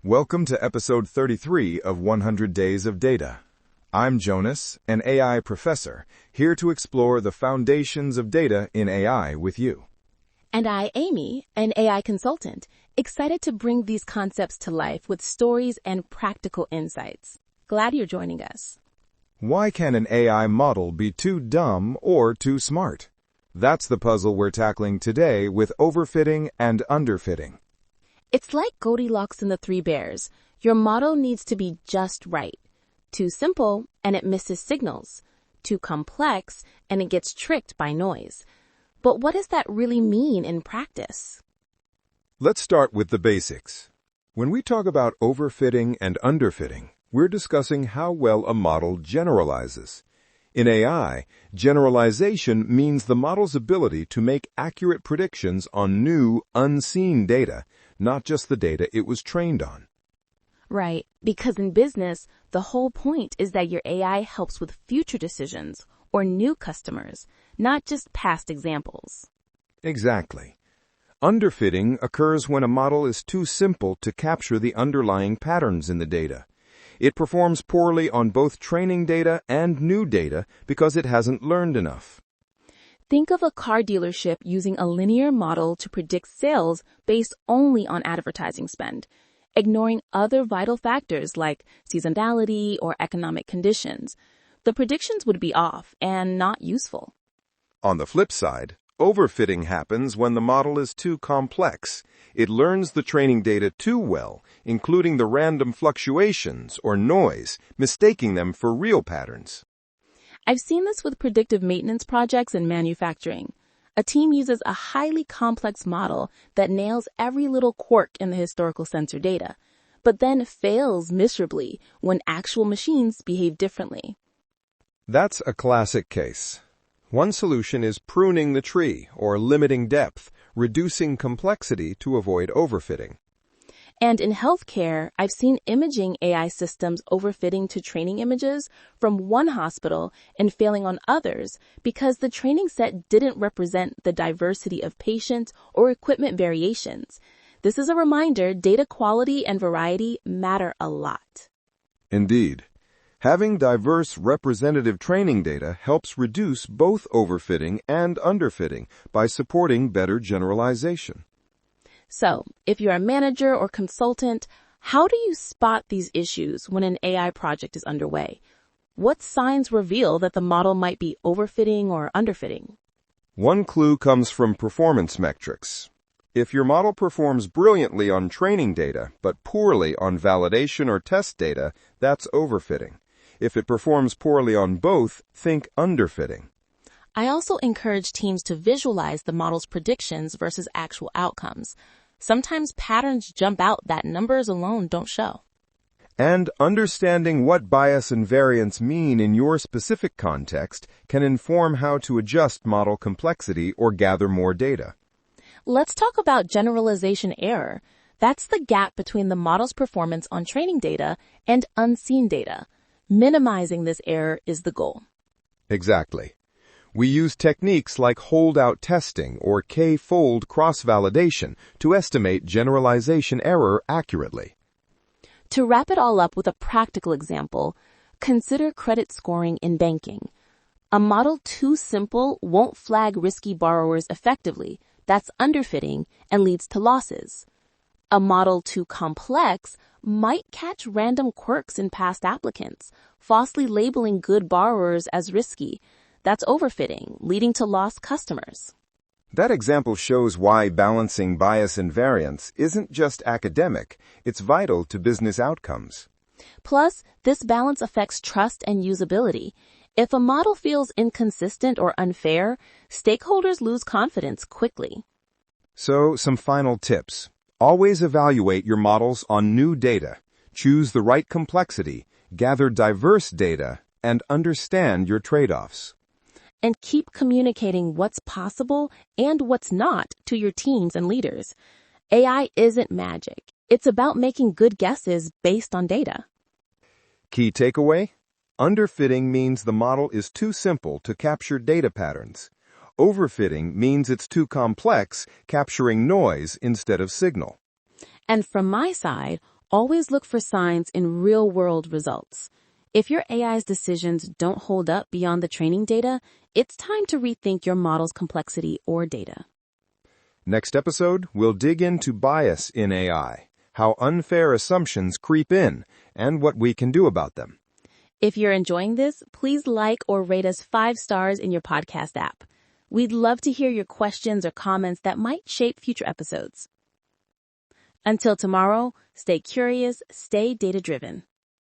Welcome to episode 33 of 100 Days of Data. I'm Jonas, an AI professor, here to explore the foundations of data in AI with you. And I, Amy, an AI consultant, excited to bring these concepts to life with stories and practical insights. Glad you're joining us. Why can an AI model be too dumb or too smart? That's the puzzle we're tackling today with overfitting and underfitting. It's like Goldilocks and the Three Bears. Your model needs to be just right. Too simple, and it misses signals. Too complex, and it gets tricked by noise. But what does that really mean in practice? Let's start with the basics. When we talk about overfitting and underfitting, we're discussing how well a model generalizes. In AI, generalization means the model's ability to make accurate predictions on new, unseen data, not just the data it was trained on. Right, because in business, the whole point is that your AI helps with future decisions or new customers, not just past examples. Exactly. Underfitting occurs when a model is too simple to capture the underlying patterns in the data. It performs poorly on both training data and new data because it hasn't learned enough. Think of a car dealership using a linear model to predict sales based only on advertising spend, ignoring other vital factors like seasonality or economic conditions. The predictions would be off and not useful. On the flip side, overfitting happens when the model is too complex. It learns the training data too well, including the random fluctuations or noise, mistaking them for real patterns. I've seen this with predictive maintenance projects in manufacturing. A team uses a highly complex model that nails every little quirk in the historical sensor data, but then fails miserably when actual machines behave differently. That's a classic case. One solution is pruning the tree or limiting depth, reducing complexity to avoid overfitting. And in healthcare, I've seen imaging AI systems overfitting to training images from one hospital and failing on others because the training set didn't represent the diversity of patients or equipment variations. This is a reminder data quality and variety matter a lot. Indeed. Having diverse representative training data helps reduce both overfitting and underfitting by supporting better generalization. So, if you're a manager or consultant, how do you spot these issues when an AI project is underway? What signs reveal that the model might be overfitting or underfitting? One clue comes from performance metrics. If your model performs brilliantly on training data, but poorly on validation or test data, that's overfitting. If it performs poorly on both, think underfitting. I also encourage teams to visualize the model's predictions versus actual outcomes. Sometimes patterns jump out that numbers alone don't show. And understanding what bias and variance mean in your specific context can inform how to adjust model complexity or gather more data. Let's talk about generalization error. That's the gap between the model's performance on training data and unseen data. Minimizing this error is the goal. Exactly. We use techniques like holdout testing or K-fold cross-validation to estimate generalization error accurately. To wrap it all up with a practical example, consider credit scoring in banking. A model too simple won't flag risky borrowers effectively. That's underfitting and leads to losses. A model too complex might catch random quirks in past applicants, falsely labeling good borrowers as risky. That's overfitting, leading to lost customers. That example shows why balancing bias and variance isn't just academic, it's vital to business outcomes. Plus, this balance affects trust and usability. If a model feels inconsistent or unfair, stakeholders lose confidence quickly. So, some final tips. Always evaluate your models on new data. Choose the right complexity, gather diverse data, and understand your trade-offs. And keep communicating what's possible and what's not to your teams and leaders. AI isn't magic. It's about making good guesses based on data. Key takeaway? Underfitting means the model is too simple to capture data patterns. Overfitting means it's too complex, capturing noise instead of signal. And from my side, Always look for signs in real-world results. If your AI's decisions don't hold up beyond the training data, it's time to rethink your model's complexity or data. Next episode, we'll dig into bias in AI, how unfair assumptions creep in, and what we can do about them. If you're enjoying this, please like or rate us 5 stars in your podcast app. We'd love to hear your questions or comments that might shape future episodes. Until tomorrow, stay curious, stay data-driven.